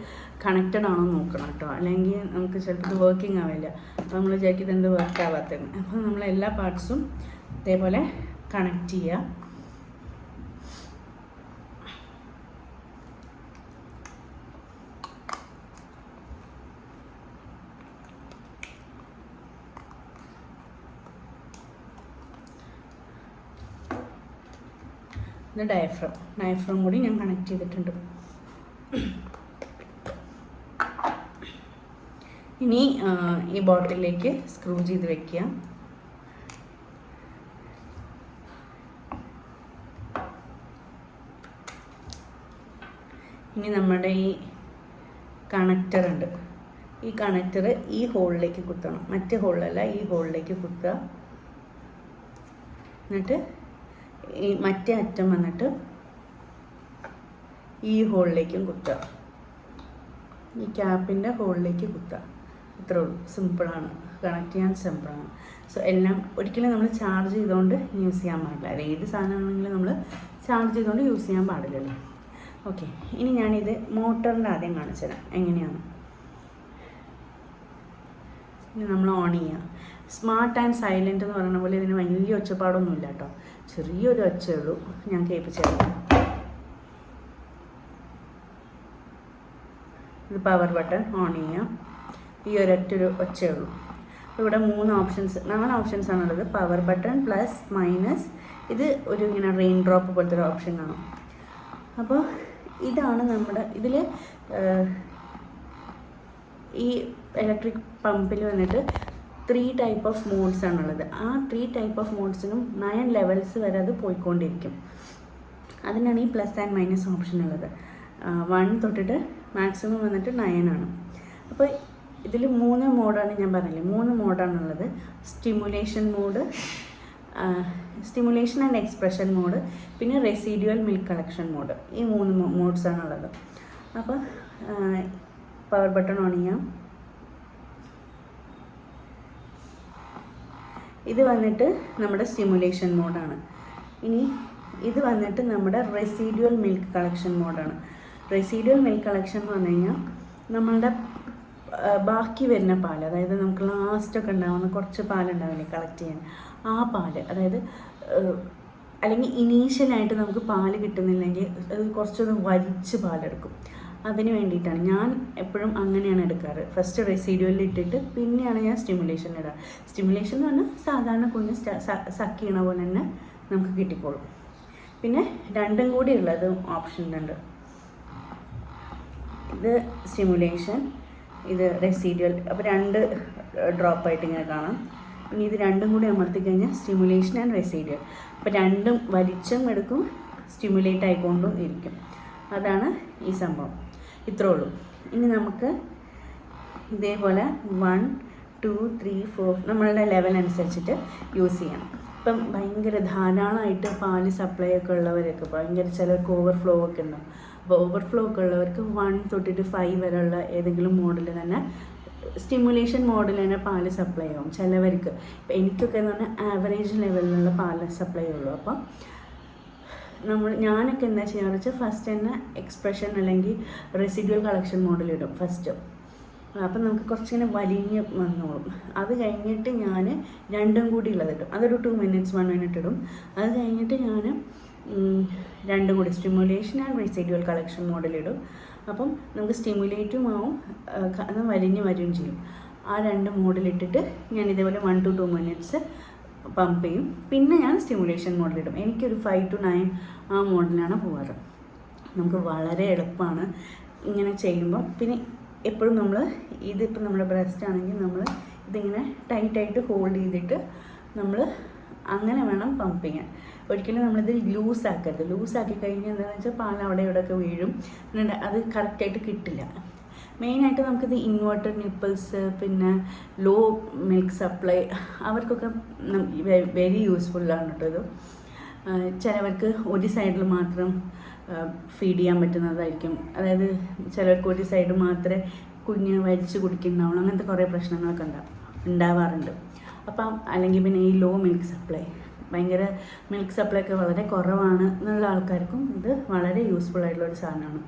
കണക്റ്റഡ് ആണോ നോക്കണം കേട്ടോ, അല്ലെങ്കിൽ നമുക്ക് ചിലപ്പോൾ ഇത് വർക്കിംഗ് ആവില്ല. അപ്പോൾ നമ്മൾ വിചാരിക്കും ഇതെന്ത് വർക്ക് ആവാത്തതെന്ന്. അപ്പോൾ നമ്മൾ എല്ലാ പാർട്സും ഇതേപോലെ കണക്റ്റ് ചെയ്യുക. ഇത് ഡയഫ്രം കൂടി ഞാൻ കണക്ട് ചെയ്തിട്ടുണ്ട്. ഇനി ഈ ബോട്ടിലേക്ക് സ്ക്രൂ ചെയ്ത് വെക്കുക. ഇനി നമ്മുടെ ഈ കണക്ടർ ഉണ്ട്, ഈ കണക്ടർ ഈ ഹോളിലേക്ക് കുത്തണം, മറ്റേ ഹോളിലല്ല, ഈ ഹോളിലേക്ക് കുത്തുക. എന്നിട്ട് ഈ മറ്റേ അറ്റം വന്നിട്ട് ഈ ഹോളിലേക്കും കുത്തുക, ഈ ക്യാപ്പിൻ്റെ ഹോളിലേക്ക് കുത്തുക. ഇത്രേ ഉള്ളൂ, സിമ്പിളാണ്, കണക്ട് ചെയ്യാൻ സിമ്പിളാണ്. സോ എല്ലാം ഒരിക്കലും നമ്മൾ ചാർജ് ചെയ്തുകൊണ്ട് യൂസ് ചെയ്യാൻ പാടില്ല. അത് ഏത് സാധനമാണെങ്കിലും നമ്മൾ ചാർജ് ചെയ്തുകൊണ്ട് യൂസ് ചെയ്യാൻ പാടില്ലല്ലോ. ഓക്കെ, ഇനി ഞാനിത് മോട്ടറിൻ്റെ ആദ്യം കാണിച്ചു തരാം എങ്ങനെയാണ്. ഇനി നമ്മൾ ഓൺ ചെയ്യുക. സ്മാർട്ട് ആൻഡ് സൈലൻറ്റ് എന്ന് പറയുന്ന പോലെ ഇതിന് വലിയ ഒച്ചപ്പാടൊന്നുമില്ല കേട്ടോ, ചെറിയൊരു ഒച്ചയേ ഉള്ളൂ. ഞാൻ കേൾപ്പിച്ചു തരാം. ഇത് പവർ ബട്ടൺ ഓൺ ചെയ്യാം. ഈ ഒരൊറ്റൊരു ഒച്ചയേ ഉള്ളൂ. ഇവിടെ 4 ഓപ്ഷൻസ് ആണുള്ളത്. പവർ ബട്ടൺ, പ്ലസ്, മൈനസ്, ഇത് ഒരു ഇങ്ങനെ റെയിൻ ഡ്രോപ്പ് പോലത്തെ ഒരു ഓപ്ഷൻ കാണും. അപ്പോൾ ഇതാണ് നമ്മുടെ ഇതിൽ ഈ ഇലക്ട്രിക് പമ്പിൽ വന്നിട്ട് 3 ടൈപ്പ് ഓഫ് മോഡ്സ് ആണുള്ളത്. ആ 3 ടൈപ്പ് ഓഫ് മോഡ്സിനും 9 ലെവൽസ് വരെ അത് പോയിക്കൊണ്ടിരിക്കും. അതിനാണ് ഈ പ്ലസ് ആൻഡ് മൈനസ് ഓപ്ഷൻ ഉള്ളത്. 1 തൊട്ടിട്ട് മാക്സിമം വന്നിട്ട് 9 ആണ്. അപ്പോൾ ഇതിൽ 3 മോഡാണ് ഞാൻ പറഞ്ഞില്ലേ, 3 മോഡാണുള്ളത്. Stimulation mode, stimulation and expression mode, പിന്നെ റെസിഡ്യുവൽ മിൽക്ക് കളക്ഷൻ മോഡ്. ഈ 3 മോഡ്സാണുള്ളത്. അപ്പോൾ പവർ ബട്ടൺ ഓൺ ചെയ്യാം. ഇത് വന്നിട്ട് നമ്മുടെ സ്റ്റിമുലേഷൻ മോഡാണ്. ഇനി ഇത് വന്നിട്ട് നമ്മുടെ റെസിഡ്യുവൽ മിൽക്ക് കളക്ഷൻ മോഡാണ്. റെസിഡ്യുവൽ മിൽക്ക് കളക്ഷൻ എന്ന് പറഞ്ഞു കഴിഞ്ഞാൽ നമ്മളുടെ ബാക്കി വരുന്ന പാൽ, അതായത് നമുക്ക് ലാസ്റ്റൊക്കെ ഉണ്ടാകുന്ന കുറച്ച് പാലുണ്ടാവില്ലേ കളക്ട് ചെയ്യാൻ, ആ പാല്, അതായത് അല്ലെങ്കിൽ ഇനീഷ്യലായിട്ട് നമുക്ക് പാല് കിട്ടുന്നില്ലെങ്കിൽ അത് കുറച്ചൊന്ന് വലിച്ച് പാലെടുക്കും. അതിന് വേണ്ടിയിട്ടാണ് ഞാൻ എപ്പോഴും അങ്ങനെയാണ് എടുക്കാറ്. ഫസ്റ്റ് റെസിഡ്യുവലിൽ ഇട്ടിട്ട് പിന്നെയാണ് ഞാൻ സ്റ്റിമുലേഷൻ ഇടുക. സ്റ്റിമുലേഷൻ എന്ന് പറഞ്ഞാൽ സാധാരണ കുഞ്ഞ് സക്ക് ചെയ്യണ പോലെ തന്നെ നമുക്ക് കിട്ടിക്കോളും. പിന്നെ 2 കൂടി ഉള്ളത് ഓപ്ഷനുണ്ട്. ഇത് സ്റ്റിമുലേഷൻ, ഇത് റെസിഡ്യുവൽ. അപ്പോൾ 2 ഡ്രോപ്പായിട്ട് ഇങ്ങനെ കാണാം. ഇനി ഇത് 2 കൂടി അമർത്തി കഴിഞ്ഞാൽ സ്റ്റിമുലേഷൻ ആൻഡ് റെസിഡ്യുവൽ. അപ്പോൾ 2ഉം വലിച്ചും എടുക്കും, സ്റ്റിമുലേറ്റ് ആയിക്കൊണ്ടും ഇരിക്കും. അതാണ് ഈ സംഭവം. ഇത്രേ ഉള്ളൂ. ഇനി നമുക്ക് ഇതേപോലെ 1, 2, 3, 4 നമ്മളുടെ ലെവൽ അനുസരിച്ചിട്ട് യൂസ് ചെയ്യണം. ഇപ്പം ഭയങ്കര ധാരാളമായിട്ട് പാല് സപ്ലൈ ഒക്കെ ഉള്ളവരൊക്കെ ഭയങ്കര ചിലർക്ക് ഓവർഫ്ലോ ഒക്കെ ഉണ്ടാവും. അപ്പോൾ ഓവർഫ്ലോ ഒക്കെ ഉള്ളവർക്ക് 1 തൊട്ടിട്ട് 5 വരെയുള്ള ഏതെങ്കിലും മോഡിൽ തന്നെ സ്റ്റിമുലേഷൻ മോഡിൽ തന്നെ പാല് സപ്ലൈ ആവും ചിലവർക്ക്. ഇപ്പം എനിക്കൊക്കെ എന്ന് പറഞ്ഞാൽ ആവറേജ് ലെവലിലുള്ള പാല് സപ്ലൈ ഉള്ളൂ. അപ്പം ഞാനൊക്കെ എന്താ ചെയ്യാന്ന് വെച്ചാൽ ഫസ്റ്റ് തന്നെ എക്സ്പ്രഷൻ അല്ലെങ്കിൽ റെസിഡ്യുവൽ കളക്ഷൻ മോഡിലിടും ഫസ്റ്റ്. അപ്പം നമുക്ക് കുറച്ചിങ്ങനെ വലിഞ്ഞ് വന്നോളും. അത് കഴിഞ്ഞിട്ട് ഞാൻ 2ഉം കൂടി ഉള്ളത് ഇടും. അതൊരു 2 മിനിറ്റ്സ് 1 മിനിറ്റ് ഇടും. അത് കഴിഞ്ഞിട്ട് ഞാൻ 2 കൂടി സ്റ്റിമുലേഷൻ ആൻഡ് റെസിഡ്യുവൽ കളക്ഷൻ മോഡിലിടും. അപ്പം നമുക്ക് സ്റ്റിമുലേറ്റും ആവും, അത് വലിഞ്ഞ് വരികയും ചെയ്യും. ആ 2 മോഡിലിട്ടിട്ട് ഞാൻ ഇതേപോലെ 1 to 2 മിനിറ്റ്സ് പമ്പ് ചെയ്യും. പിന്നെ ഞാൻ സ്റ്റിമുലേഷൻ മോഡിലിടും. എനിക്കൊരു 5 to 9 ആ മോഡിലാണ് പോകാറ്. നമുക്ക് വളരെ എളുപ്പമാണ് ഇങ്ങനെ ചെയ്യുമ്പം. പിന്നെ എപ്പോഴും നമ്മൾ ഇതിപ്പോൾ നമ്മുടെ ബ്രസ്റ്റ് ആണെങ്കിൽ നമ്മൾ ഇതിങ്ങനെ ടൈറ്റായിട്ട് ഹോൾഡ് ചെയ്തിട്ട് നമ്മൾ അങ്ങനെ വേണം പമ്പ് ചെയ്യാൻ. ഒരിക്കലും നമ്മളിത് ലൂസാക്കരുത്. ലൂസാക്കി കഴിഞ്ഞാൽ എന്താണെന്ന് വെച്ചാൽ പാൽ അവിടെ ഇവിടെയൊക്കെ വീഴും, അത് കറക്റ്റായിട്ട് കിട്ടില്ല. മെയിനായിട്ട് നമുക്കിത് ഇൻവേർട്ടഡ് നിപ്പിൾസ്, പിന്നെ ലോ മിൽക്ക് സപ്ലൈ, അവർക്കൊക്കെ വെരി യൂസ്ഫുള്ളാണ് കേട്ടോ ഇത്. ചിലവർക്ക് ഒരു സൈഡിൽ മാത്രം ഫീഡ് ചെയ്യാൻ പറ്റുന്നതായിരിക്കും. അതായത് ചിലർക്ക് ഒരു സൈഡ് മാത്രമേ കുഞ്ഞ് വലിച്ച് കുടിക്കുന്നുണ്ടാവുള്ളൂ, അങ്ങനത്തെ കുറേ പ്രശ്നങ്ങളൊക്കെ ഉണ്ടാവാറുണ്ട്. അപ്പം അല്ലെങ്കിൽ പിന്നെ ഈ ലോ മിൽക്ക് സപ്ലൈ, ഭയങ്കര മിൽക്ക് സപ്ലൈ ഒക്കെ വളരെ കുറവാണ് എന്നുള്ള ആൾക്കാർക്കും ഇത് വളരെ യൂസ്ഫുൾ ആയിട്ടുള്ളൊരു സാധനമാണ്.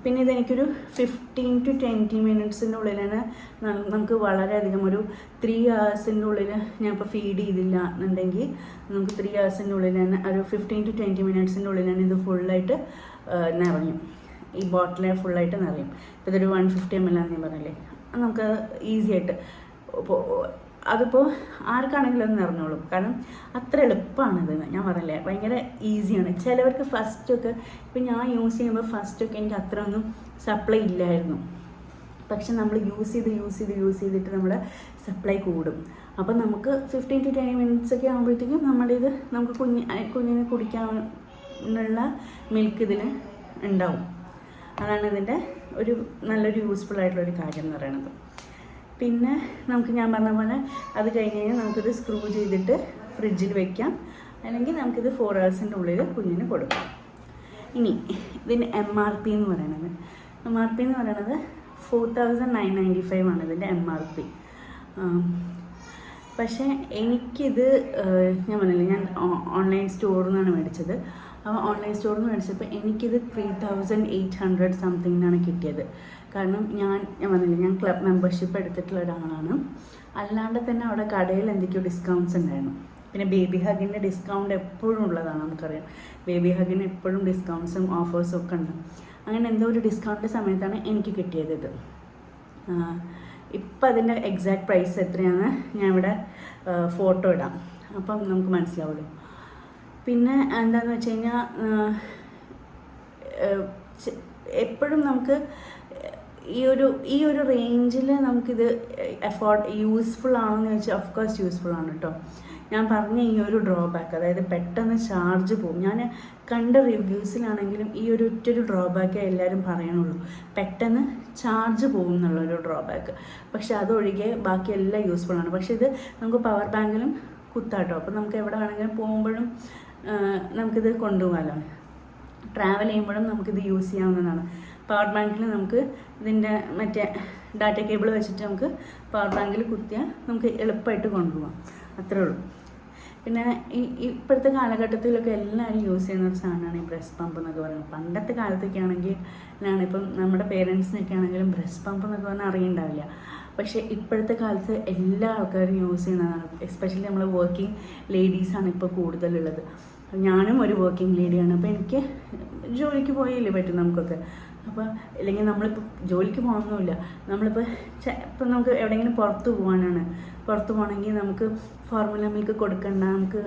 പിന്നെ ഇതെനിക്കൊരു 15 to 20 മിനിറ്റ്സിൻ്റെ ഉള്ളിലാണ് നമുക്ക് വളരെയധികം ഒരു 3 hours ഉള്ളിൽ ഞാൻ ഇപ്പോൾ ഫീഡ് ചെയ്തില്ല എന്നുണ്ടെങ്കിൽ നമുക്ക് 3 hours ഉള്ളിൽ തന്നെ ഒരു 15 to 20 മിനിറ്റ്സിൻ്റെ ഉള്ളിലാണ് ഇത് ഫുള്ളായിട്ട് നിറയും. ഈ ബോട്ടിലെ ഫുള്ളായിട്ട് നിറയും. ഇപ്പോൾ ഇതൊരു 150 ml ഞാൻ പറഞ്ഞില്ലേ, നമുക്ക് ഈസി ആയിട്ട് അതിപ്പോൾ ആർക്കാണെങ്കിലും അത് നിറഞ്ഞോളും. കാരണം അത്ര എളുപ്പമാണിത്. ഞാൻ പറഞ്ഞില്ലേ, ഭയങ്കര ഈസിയാണ്. ചിലവർക്ക് ഫസ്റ്റൊക്കെ, ഇപ്പം ഞാൻ യൂസ് ചെയ്യുമ്പോൾ ഫസ്റ്റൊക്കെ എനിക്ക് അത്ര ഒന്നും സപ്ലൈ ഇല്ലായിരുന്നു. പക്ഷെ നമ്മൾ യൂസ് ചെയ്തിട്ട് നമ്മുടെ സപ്ലൈ കൂടും. അപ്പം നമുക്ക് 15 to 20 മിനിറ്റ്സ് ഒക്കെ ആകുമ്പോഴത്തേക്കും നമ്മുടെ ഇത് നമുക്ക് കുഞ്ഞിനെ കുടിക്കാനുള്ള മിൽക്ക് ഇതിൽ ഉണ്ടാവും. അതാണ് ഇതിൻ്റെ ഒരു നല്ലൊരു യൂസ്ഫുൾ ആയിട്ടുള്ളൊരു കാര്യം എന്ന് പറയുന്നത്. പിന്നെ നമുക്ക് ഞാൻ പറഞ്ഞ പോലെ അത് കഴിഞ്ഞ് കഴിഞ്ഞാൽ നമുക്കിത് സ്ക്രൂ ചെയ്തിട്ട് ഫ്രിഡ്ജിൽ വെക്കാം, അല്ലെങ്കിൽ നമുക്കിത് 4 hours ഉള്ളിൽ കുഞ്ഞിന് കൊടുക്കാം. ഇനി ഇതിൻ്റെ MRP എന്ന് പറയുന്നത് 4995 ആണ് ഇതിൻ്റെ MRP. പക്ഷേ എനിക്കിത് ഞാൻ പറഞ്ഞില്ലേ, ഞാൻ ഓൺലൈൻ സ്റ്റോറിൽ നിന്നാണ് മേടിച്ചത്. അപ്പോൾ ഓൺലൈൻ സ്റ്റോറിൽ നിന്ന് മേടിച്ചപ്പോൾ എനിക്കിത് 3800 സംതിങ്ങിനാണ് കിട്ടിയത്. കാരണം ഞാൻ പറഞ്ഞില്ലേ, ഞാൻ ക്ലബ് മെമ്പർഷിപ്പ് എടുത്തിട്ടുള്ള ഒരാളാണ്. അല്ലാണ്ട് തന്നെ അവിടെ കടയിൽ എന്തൊക്കെയോ ഡിസ്കൗണ്ട്സ് ഉണ്ടായിരുന്നു. പിന്നെ ബേബി ഹഗിൻ്റെ ഡിസ്കൗണ്ട് എപ്പോഴും ഉള്ളതാണ്, നമുക്കറിയാം. ബേബി ഹഗിന് എപ്പോഴും ഡിസ്കൗണ്ട്സും ഓഫേഴ്സും ഒക്കെ ഉണ്ട്. അങ്ങനെ എന്തോ ഒരു ഡിസ്കൗണ്ട് സമയത്താണ് എനിക്ക് കിട്ടിയത് ഇത്. ഇപ്പം അതിൻ്റെ എക്സാക്ട് പ്രൈസ് എത്രയാണ് ഞാൻ ഇവിടെ ഫോട്ടോ ഇടാം, അപ്പം നമുക്ക് മനസ്സിലാവുള്ളൂ. പിന്നെ എന്താണെന്ന് വെച്ച് കഴിഞ്ഞാൽ എപ്പോഴും നമുക്ക് ഈ ഒരു റേഞ്ചിൽ നമുക്കിത് യൂസ്ഫുൾ ആണോ എന്ന് ചോദിച്ചാൽ ഓഫ്കോഴ്സ് യൂസ്ഫുൾ ആണ് കേട്ടോ. ഞാൻ പറഞ്ഞ ഈ ഒരു ഡ്രോബാക്ക്, അതായത് പെട്ടെന്ന് ചാർജ് പോകും. ഞാൻ കണ്ട റിവ്യൂസിലാണെങ്കിലും ഈ ഒറ്റൊരു ഡ്രോബാക്കേ എല്ലാവരും പറയണുള്ളൂ, പെട്ടെന്ന് ചാർജ് പോകും എന്നുള്ളൊരു ഡ്രോബാക്ക്. പക്ഷെ അതൊഴികെ ബാക്കി എല്ലാം യൂസ്ഫുൾ ആണ്. പക്ഷെ ഇത് നമുക്ക് പവർ ബാങ്കിലും കുത്താട്ടോ. അപ്പോൾ നമുക്ക് എവിടെ വേണമെങ്കിലും പോകുമ്പോഴും നമുക്കിത് കൊണ്ടുപോകാമല്ലോ. ട്രാവൽ ചെയ്യുമ്പോഴും നമുക്കിത് യൂസ് ചെയ്യാവുന്നതാണ്. പവർ ബാങ്കിൽ നമുക്ക് ഇതിൻ്റെ മറ്റേ ഡാറ്റ കേബിൾ വെച്ചിട്ട് നമുക്ക് പവർ ബാങ്കിൽ കുത്തിയാൽ നമുക്ക് എളുപ്പമായിട്ട് കൊണ്ടുപോകാം. അത്രേ ഉള്ളൂ. പിന്നെ ഇപ്പോഴത്തെ കാലഘട്ടത്തിലൊക്കെ എല്ലാവരും യൂസ് ചെയ്യുന്ന ഒരു സാധനമാണ് ഈ ബ്രസ്റ്റ് പമ്പ് എന്നൊക്കെ പറയുന്നത്. പണ്ടത്തെ കാലത്തൊക്കെ ആണെങ്കിൽ ഇപ്പം നമ്മുടെ പേരൻസിനൊക്കെ ആണെങ്കിലും ബ്രസ്റ്റ് പമ്പ് എന്നൊക്കെ പറഞ്ഞാൽ അറിയുണ്ടാവില്ല. പക്ഷേ ഇപ്പോഴത്തെ കാലത്ത് എല്ലാ ആൾക്കാരും യൂസ് ചെയ്യുന്നതാണ്. എസ്പെഷ്യലി നമ്മൾ വർക്കിംഗ് ലേഡീസാണ് ഇപ്പോൾ കൂടുതലുള്ളത്. ഞാനും ഒരു വർക്കിംഗ് ലേഡിയാണ്. അപ്പോൾ എനിക്ക് ജോലിക്ക് പോയല്ലേ പറ്റും നമുക്കൊക്കെ. അപ്പോൾ അല്ലെങ്കിൽ നമ്മളിപ്പോൾ ജോലിക്ക് പോകണമെന്നില്ല, നമ്മളിപ്പോൾ നമുക്ക് എവിടെയെങ്കിലും പുറത്ത് പോകണമെങ്കിൽ നമുക്ക് ഫോർമുല മിൽക്ക് കൊടുക്കണ്ട, നമുക്ക്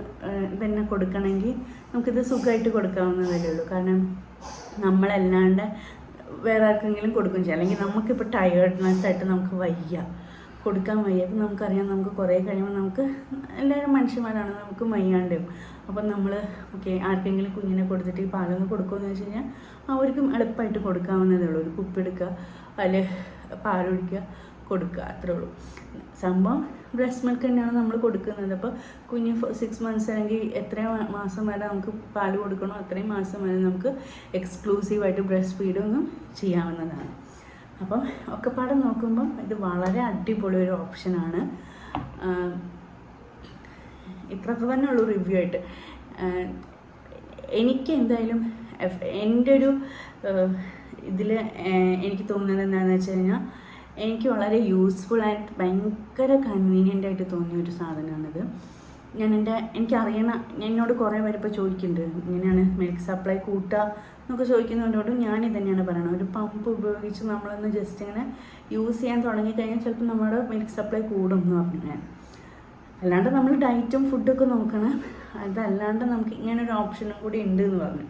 ഇതന്നെ കൊടുക്കണമെങ്കിൽ നമുക്കിത് സുഖമായിട്ട് കൊടുക്കാവുന്നതല്ലേ ഉള്ളൂ. കാരണം നമ്മളല്ലാണ്ട് വേറെ ആർക്കെങ്കിലും കൊടുക്കും ചെയ്യാം. അല്ലെങ്കിൽ നമുക്കിപ്പോൾ ടയേർഡ്നെസ് ആയിട്ട് നമുക്ക് കൊടുക്കാൻ വയ്യ. അപ്പം നമുക്കറിയാം, നമുക്ക് കുറേ കഴിയുമ്പോൾ നമുക്ക് എല്ലാവരും മനുഷ്യന്മാരാണ്, നമുക്ക് വയ്യാണ്ടും. അപ്പം നമ്മൾ ആർക്കെങ്കിലും കുഞ്ഞിനെ കൊടുത്തിട്ട് ഈ പാലൊന്ന് കൊടുക്കുമെന്ന് വെച്ച് കഴിഞ്ഞാൽ അവർക്കും എളുപ്പമായിട്ട് കൊടുക്കാവുന്നതേ ഉള്ളൂ. ഒരു കുപ്പി എടുക്കുക, അതിൽ പാലൊഴിക്കുക, കൊടുക്കുക, അത്രേ ഉള്ളൂ സംഭവം. ബ്രസ്റ്റ് മിൽക്ക് തന്നെയാണ് നമ്മൾ കൊടുക്കുന്നത്. അപ്പോൾ കുഞ്ഞ് 6 months അല്ലെങ്കിൽ എത്രയും മാസം വരെ നമുക്ക് പാൽ കൊടുക്കണോ അത്രയും മാസം വരെ നമുക്ക് എക്സ്ക്ലൂസീവായിട്ട് ബ്രസ്റ്റ് ഫീഡൊന്നും ചെയ്യാവുന്നതാണ്. അപ്പം ഒക്കെപ്പാടെ നോക്കുമ്പം ഇത് വളരെ അടിപൊളി ഒരു ഓപ്ഷനാണ്. ഇത്രയൊക്കെ തന്നെ ഉള്ളൂ റിവ്യൂ ആയിട്ട്. എനിക്ക് എന്തായാലും എൻ്റെ ഒരു ഇതിൽ എനിക്ക് തോന്നുന്നത് എന്താണെന്ന് വെച്ച് കഴിഞ്ഞാൽ, എനിക്ക് വളരെ യൂസ്ഫുൾ ആയിട്ട് ഭയങ്കര കൺവീനിയൻ്റ് ആയിട്ട് തോന്നിയ ഒരു സാധനമാണിത്. എനിക്കറിയണം, എന്നോട് കുറേ പേര് ഇപ്പോൾ ചോദിക്കുന്നുണ്ട് ഇങ്ങനെയാണ് മിൽക്ക് സപ്ലൈ കൂട്ടുക എന്നൊക്കെ ചോദിക്കുന്നവരോടും ഞാനിത് തന്നെയാണ് പറയണത്. ഒരു പമ്പ് ഉപയോഗിച്ച് നമ്മളൊന്ന് ജസ്റ്റ് ഇങ്ങനെ യൂസ് ചെയ്യാൻ തുടങ്ങിക്കഴിഞ്ഞാൽ ചിലപ്പോൾ നമ്മുടെ മിൽക്ക് സപ്ലൈ കൂടും എന്ന് പറഞ്ഞു ഞാൻ. അല്ലാണ്ട് നമ്മൾ ഡയറ്റും ഫുഡൊക്കെ നോക്കണം, അതല്ലാണ്ട് നമുക്ക് ഇങ്ങനെ ഒരു ഓപ്ഷനും കൂടി ഉണ്ട് എന്ന് പറഞ്ഞു.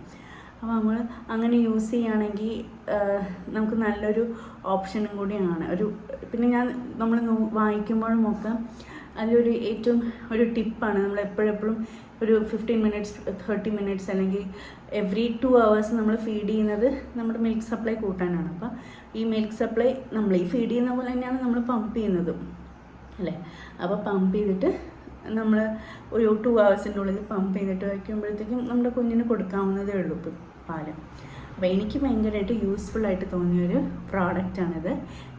അപ്പോൾ നമ്മൾ അങ്ങനെ യൂസ് ചെയ്യുകയാണെങ്കിൽ നമുക്ക് നല്ലൊരു ഓപ്ഷനും കൂടിയാണ്. പിന്നെ നമ്മൾ വായിക്കുമ്പോഴും ഒക്കെ അതിലൊരു ഏറ്റവും ഒരു ടിപ്പാണ്, നമ്മൾ എപ്പോഴെപ്പോഴും ഒരു 15 minutes 30 minutes അല്ലെങ്കിൽ എവറി 2 hours നമ്മൾ ഫീഡ് ചെയ്യുന്നത് നമ്മുടെ മിൽക്ക് സപ്ലൈ കൂട്ടാനാണ്. അപ്പോൾ ഈ മിൽക്ക് സപ്ലൈ നമ്മൾ ഈ ഫീഡ് ചെയ്യുന്ന പോലെ തന്നെയാണ് നമ്മൾ പമ്പ് ചെയ്യുന്നതും അല്ലേ. അപ്പോൾ പമ്പ് ചെയ്തിട്ട് നമ്മൾ ഒരു 2 hours ഉള്ളിൽ പമ്പ് ചെയ്തിട്ട് വയ്ക്കുമ്പോഴത്തേക്കും നമ്മുടെ കുഞ്ഞിന് കൊടുക്കാവുന്നതേ ഉള്ളൂ പാല്. അപ്പോൾ എനിക്ക് ഭയങ്കരമായിട്ട് യൂസ്ഫുള്ളായിട്ട് തോന്നിയൊരു പ്രോഡക്റ്റാണിത്,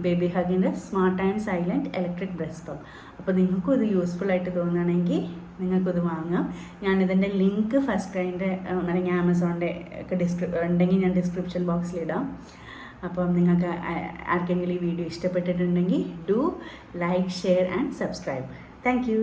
ബേബി ഹഗിൻ്റെ smart and silent electric breast pump. അപ്പോൾ നിങ്ങൾക്കും ഇത് യൂസ്ഫുള്ളായിട്ട് തോന്നുകയാണെങ്കിൽ നിങ്ങൾക്കിത് വാങ്ങാം. ഞാനിതിൻ്റെ ലിങ്ക് ഫസ്റ്റ് ക്രൈൻ്റെ അല്ലെങ്കിൽ ആമസോണിൻ്റെ ഒക്കെ ഉണ്ടെങ്കിൽ ഞാൻ ഡിസ്ക്രിപ്ഷൻ ബോക്സിലിടാം. അപ്പം നിങ്ങൾക്ക് ആർക്കെങ്കിലും ഈ വീഡിയോ ഇഷ്ടപ്പെട്ടിട്ടുണ്ടെങ്കിൽ do like, share and subscribe. Thank you.